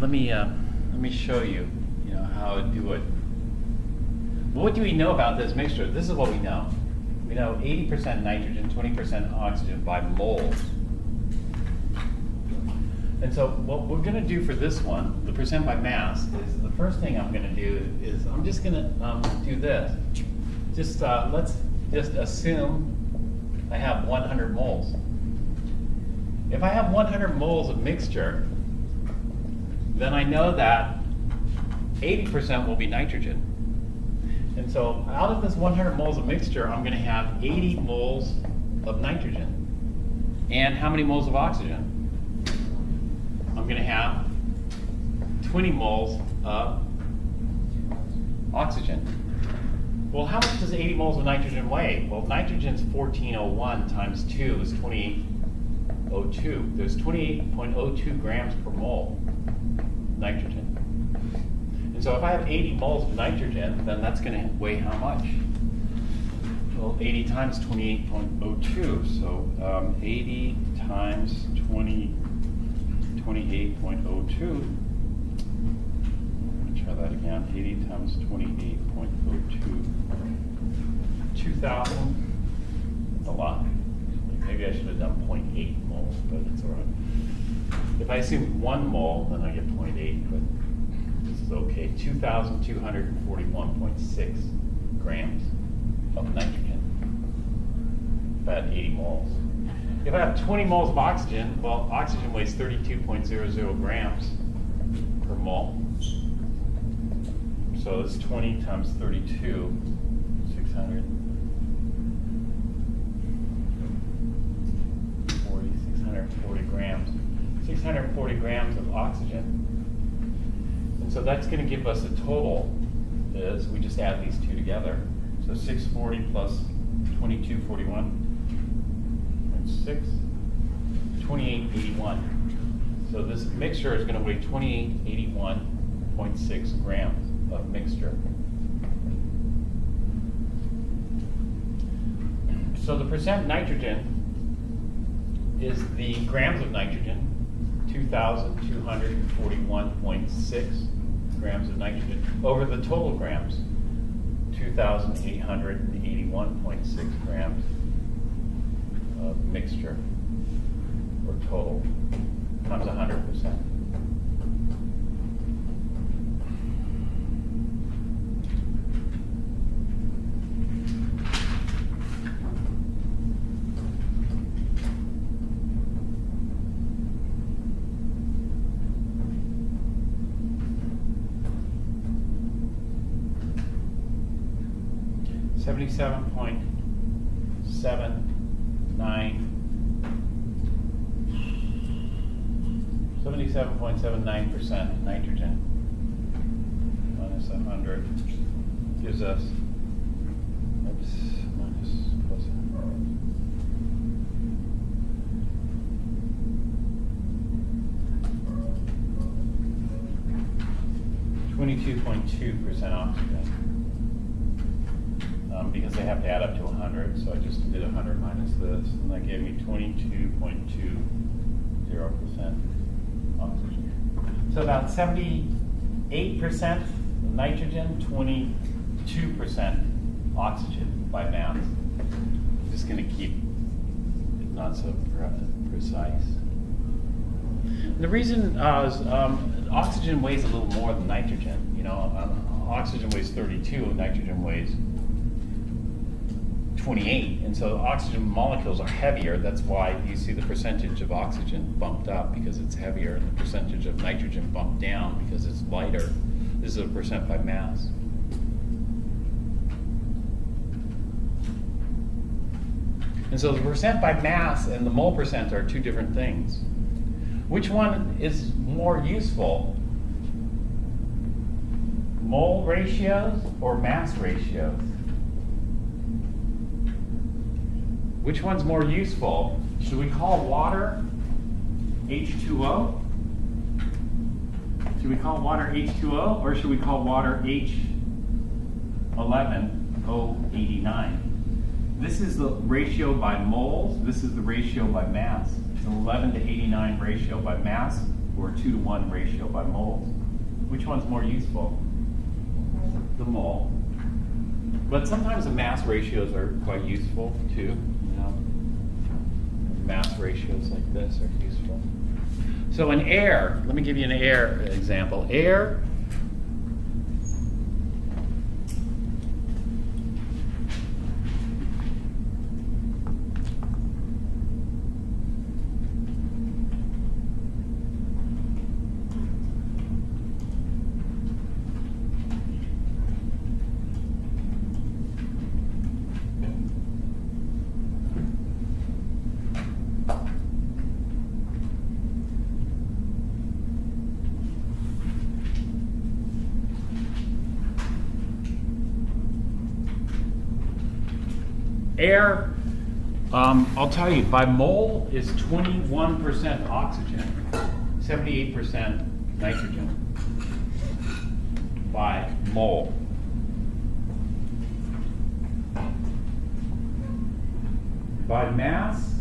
let me show you, how to do it. Well, what do we know about this mixture? This is what we know. We know 80% nitrogen, 20% oxygen by moles. And so what we're going to do for this one, the percent by mass, is the first thing I'm going to do is I'm just going to do this. Let's just assume I have 100 moles. If I have 100 moles of mixture, then I know that 80% will be nitrogen. And so out of this 100 moles of mixture, I'm going to have 80 moles of nitrogen. And how many moles of oxygen? I'm going to have 20 moles of oxygen. Well, how much does 80 moles of nitrogen weigh? Well, nitrogen's 1401 times 2 is 2802. There's 28.02 grams per mole nitrogen. And so if I have 80 moles of nitrogen, then that's going to weigh how much? Well, 80 times 28.02. So 80 times 28.02. Let me try that again. 80 times 28.02. 2,000. That's a lot. Maybe I should have done 0.8 moles, but it's all right. If I assume 1 mole, then I get 0.8, but this is okay. 2,241.6 grams of nitrogen. If I had 80 moles. If I have 20 moles of oxygen, well, oxygen weighs 32.00 grams per mole. So it's 20 times 32, 640 grams. 640 grams of oxygen. And so that's going to give us a total, is we just add these two together. So 640 plus 2241.6, 2881. So this mixture is going to weigh 2881.6 grams of mixture. So the percent nitrogen is the grams of nitrogen, 2,241.6 grams of nitrogen, over the total grams, 2,881.6 grams of mixture, or total, times 100%. Seventy-seven point seven nine percent nitrogen minus 100 gives us minus plus 22.2% oxygen. Because they have to add up to 100, so I just did 100 minus this, and that gave me 22.20% oxygen. So about 78% nitrogen, 22% oxygen by mass. I'm just going to keep it not so precise. The reason is oxygen weighs a little more than nitrogen. Oxygen weighs 32, nitrogen weighs 28, and so oxygen molecules are heavier. That's why you see the percentage of oxygen bumped up, because it's heavier, and the percentage of nitrogen bumped down because it's lighter. This is a percent by mass. And so the percent by mass and the mole percent are two different things. Which one is more useful? Mole ratios or mass ratios? Which one's more useful? Should we call water H2O? Should we call water H2O, or should we call water H11O89? This is the ratio by moles. This is the ratio by mass. It's an 11 to 89 ratio by mass or 2-to-1 ratio by moles. Which one's more useful? The mole. But sometimes the mass ratios are quite useful too. You know, mass ratios like this are useful. So in air, let me give you an air example. Air. Air, I'll tell you, by mole is 21% oxygen, 78% nitrogen by mole. By mass,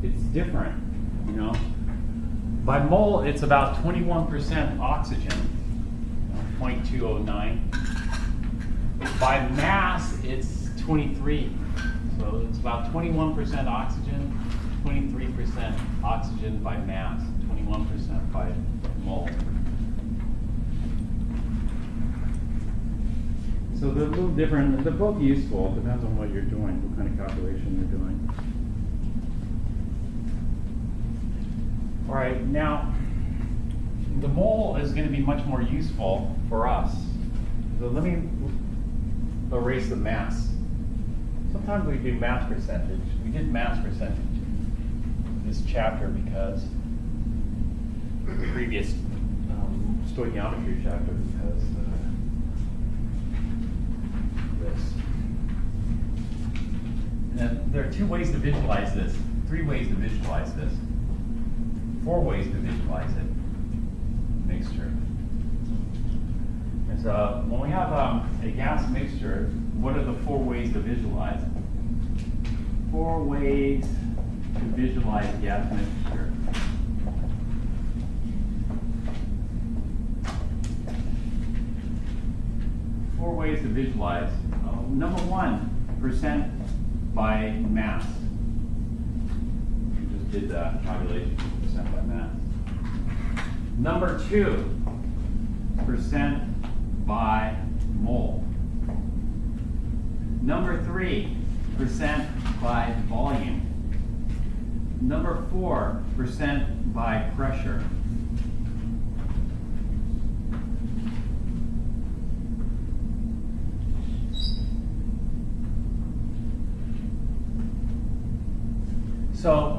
it's different, you know. By mole, it's about 21% oxygen, 0.209. By mass, it's 23. So it's about 21% oxygen, 23% oxygen by mass, 21% by mole. So they're a little different. They're both useful. It depends on what you're doing, what kind of calculation you're doing. All right, now the mole is going to be much more useful for us. So let me erase the mass. Sometimes we do mass percentage. We did mass percentage in this chapter because the previous stoichiometry chapter has this. And there are 2 ways to visualize this, 3 ways to visualize this, 4 ways to visualize it, mixture. And so when we have a gas mixture, what are the 4 ways to visualize? 4 ways to visualize gas mixture. Four ways to visualize. Number 1, percent by mass. We just did the calculation, percent by mass. Number 2, percent by mole. Number 3, percent by volume. Number 4, percent by pressure. So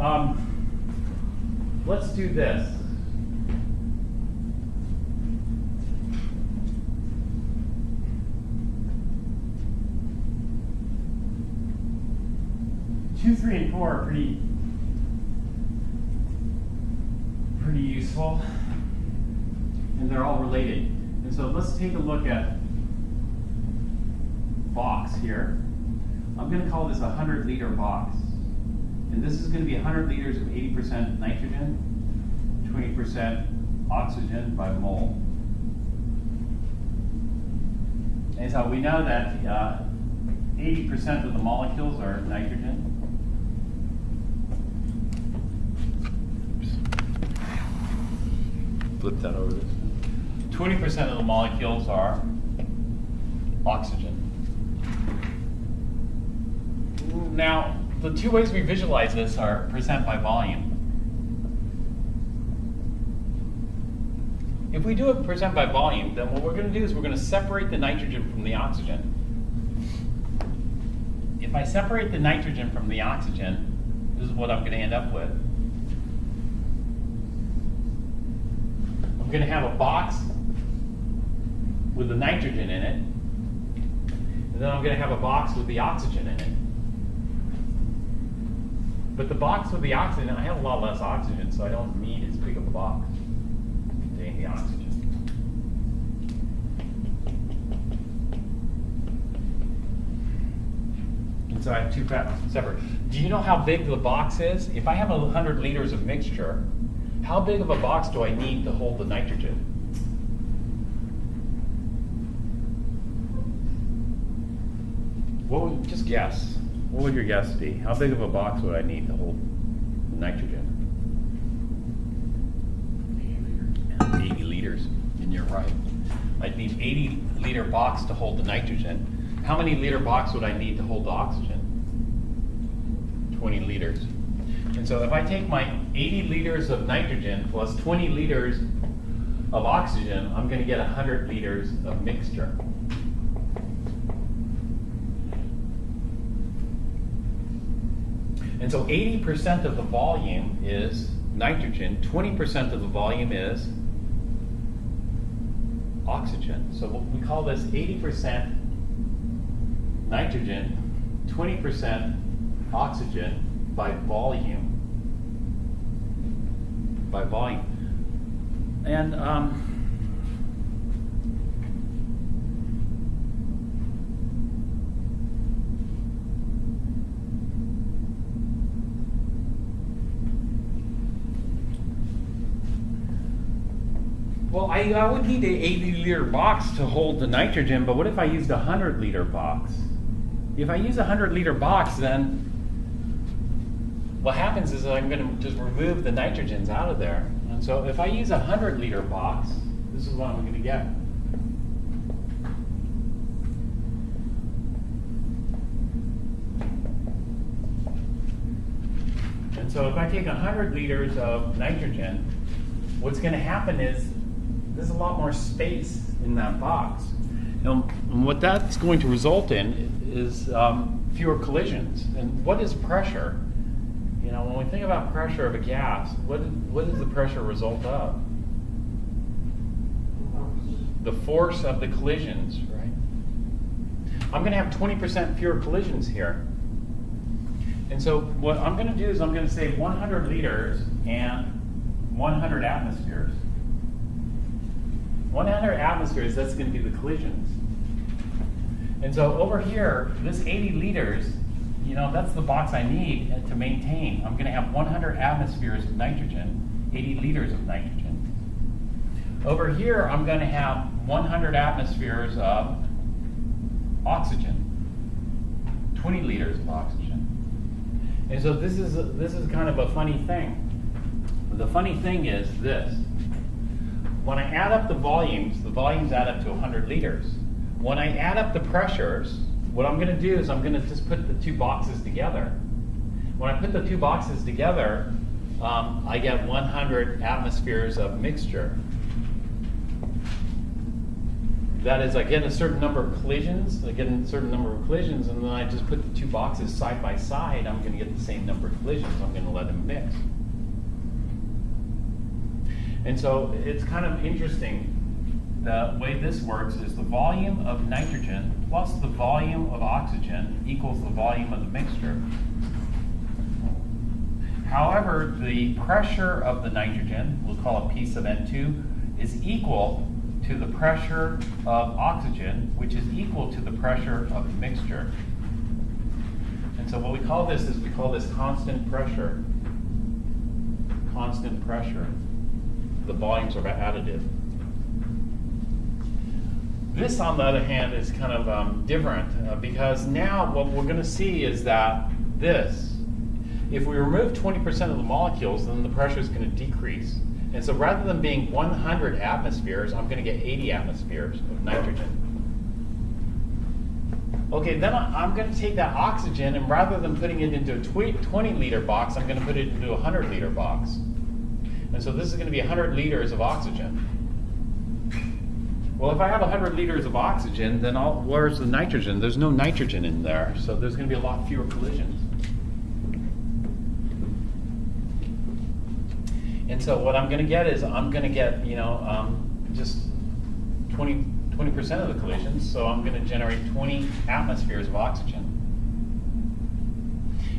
let's do this. Two, 3, and 4 are pretty useful, and they're all related. And so let's take a look at box here. I'm going to call this a 100-liter box. And this is going to be 100 liters of 80% nitrogen, 20% oxygen by mole. And so we know that 80% of the molecules are nitrogen. Flip that over this. 20% of the molecules are oxygen. Now, the 2 ways we visualize this are percent by volume. If we do it percent by volume, then what we're going to do is we're going to separate the nitrogen from the oxygen. If I separate the nitrogen from the oxygen, this is what I'm going to end up with. I'm going to have a box with the nitrogen in it, and then I'm going to have a box with the oxygen in it. But the box with the oxygen, I have a lot less oxygen, so I don't need as big of a box containing the oxygen. And so I have 2 separate. Do you know how big the box is? If I have 100 liters of mixture, how big of a box do I need to hold the nitrogen? What would, just guess. What would your guess be? How big of a box would I need to hold the nitrogen? 80 liters, and you're right. I'd need 80-liter box to hold the nitrogen. How many liter box would I need to hold the oxygen? 20 liters. And so if I take my 80 liters of nitrogen plus 20 liters of oxygen, I'm going to get 100 liters of mixture. And so 80% of the volume is nitrogen, 20% of the volume is oxygen. So we call this 80% nitrogen, 20% oxygen by volume. By volume. And well, I would need an 80-liter box to hold the nitrogen, but what if I used a 100-liter box? If I use a 100-liter box, then what happens is I'm going to just remove the nitrogens out of there. And so if I use a 100-liter box, this is what I'm going to get. And so if I take 100 liters of nitrogen, what's going to happen is there's a lot more space in that box. And what that's going to result in is fewer collisions. And what is pressure? You know, when we think about pressure of a gas, what is the pressure result of? The force of the collisions, right? I'm going to have 20% fewer collisions here. And so what I'm going to do is I'm going to say 100 liters and 100 atmospheres. 100 atmospheres, that's going to be the collisions. And so over here, this 80 liters, you know, that's the box I need to maintain. I'm going to have 100 atmospheres of nitrogen, 80 liters of nitrogen. Over here, I'm going to have 100 atmospheres of oxygen, 20 liters of oxygen. And so this is kind of a funny thing. The funny thing is this. When I add up the volumes add up to 100 liters. When I add up the pressures, what I'm going to do is I'm going to just put the two boxes together. When I put the two boxes together, I get 100 atmospheres of mixture. That is, I get a certain number of collisions, and then I just put the two boxes side by side, I'm going to get the same number of collisions. I'm going to let them mix. And so it's kind of interesting. The way this works is the volume of nitrogen plus the volume of oxygen equals the volume of the mixture. However, the pressure of the nitrogen, we'll call it P sub N2, is equal to the pressure of oxygen, which is equal to the pressure of the mixture. And so what we call this is, we call this constant pressure. Constant pressure. The volumes are additive. This, on the other hand, is kind of different because now what we're going to see is that this, if we remove 20% of the molecules, then the pressure is going to decrease. And so rather than being 100 atmospheres, I'm going to get 80 atmospheres of nitrogen. Okay, then I'm going to take that oxygen, and rather than putting it into a 20-liter box, I'm going to put it into a 100-liter box. And so this is going to be 100 liters of oxygen. Well, if I have 100 liters of oxygen, then where's the nitrogen? There's no nitrogen in there, so there's going to be a lot fewer collisions. And so what I'm going to get is I'm going to get, you know, just 20% of the collisions, so I'm going to generate 20 atmospheres of oxygen.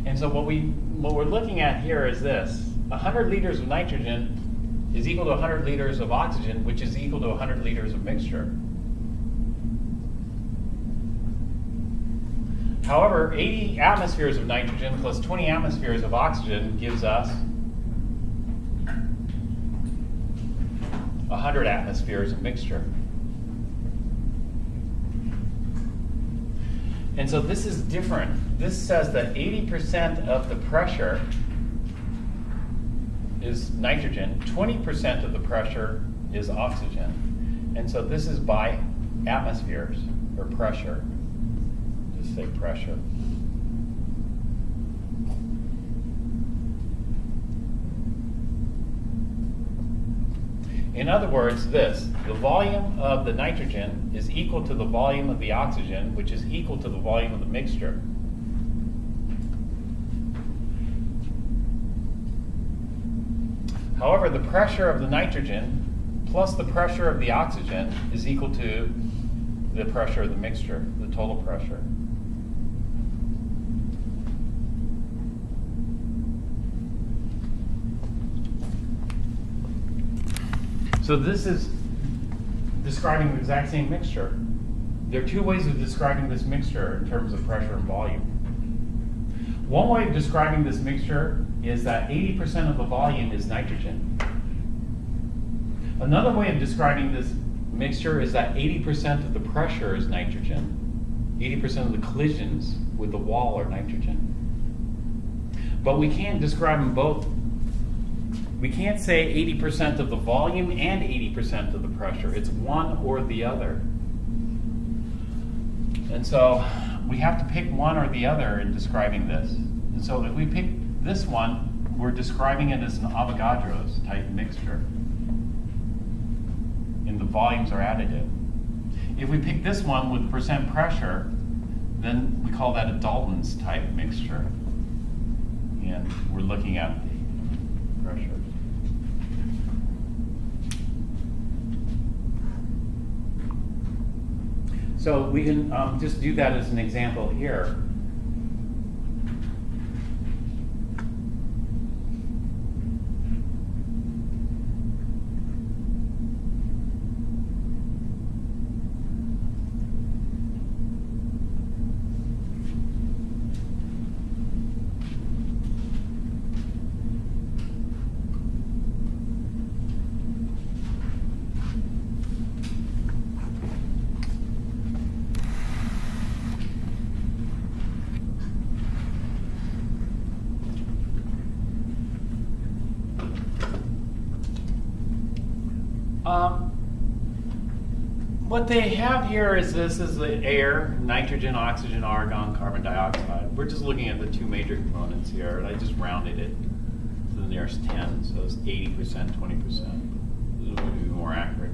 And so what we're looking at here is this. 100 liters of nitrogen is equal to 100 liters of oxygen, which is equal to 100 liters of mixture. However, 80 atmospheres of nitrogen plus 20 atmospheres of oxygen gives us 100 atmospheres of mixture. And so this is different. This says that 80% of the pressure is nitrogen, 20% of the pressure is oxygen. And so this is by atmospheres, or pressure. Just say pressure. In other words, the volume of the nitrogen is equal to the volume of the oxygen, which is equal to the volume of the mixture. However, the pressure of the nitrogen plus the pressure of the oxygen is equal to the pressure of the mixture, the total pressure. So this is describing the exact same mixture. There are two ways of describing this mixture in terms of pressure and volume. One way of describing this mixture is that 80% of the volume is nitrogen. Another way of describing this mixture is that 80% of the pressure is nitrogen. 80% of the collisions with the wall are nitrogen. But we can't describe them both. We can't say 80% of the volume and 80% of the pressure. It's one or the other. And so we have to pick one or the other in describing this. And so if we pick this one, we're describing it as an Avogadro's type mixture. And the volumes are additive. If we pick this one with percent pressure, then we call that a Dalton's type mixture. And we're looking at the pressure. So we can just do that as an example here. What they have here is this is the air, nitrogen, oxygen, argon, carbon dioxide. We're just looking at the two major components here, and I just rounded it to the nearest 10, so it's 80%, 20%. This is going to be more accurate.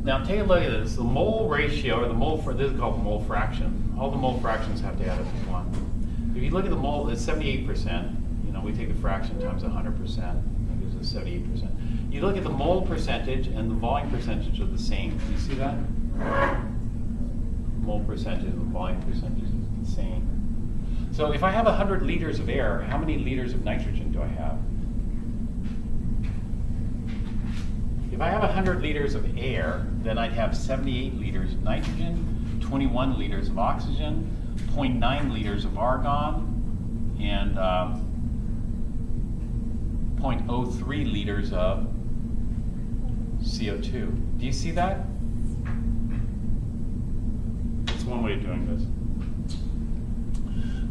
Now take a look at this. The mole ratio, or the mole, this is called mole fraction. All the mole fractions have to add up to 1. If you look at the mole, it's 78%. You know, we take the fraction times 100%. That gives us 78%. You look at the mole percentage and the volume percentage are the same. Do you see that? Mole percentage and the volume percentage is the same. So if I have 100 liters of air, how many liters of nitrogen do I have? If I have 100 liters of air, then I'd have 78 liters of nitrogen, 21 liters of oxygen, 0.9 liters of argon, and 0.03 liters of CO2. Do you see that? That's one way of doing this.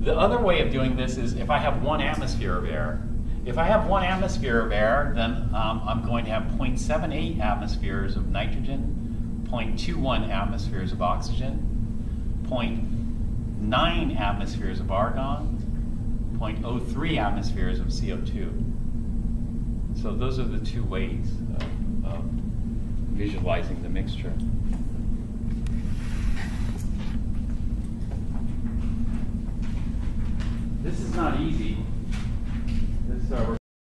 The other way of doing this is if I have 1 atmosphere of air. If I have 1 atmosphere of air, then I'm going to have 0.78 atmospheres of nitrogen, 0.21 atmospheres of oxygen, 0.9 atmospheres of argon, 0.03 atmospheres of CO2. So those are the two ways of visualizing the mixture. This is not easy.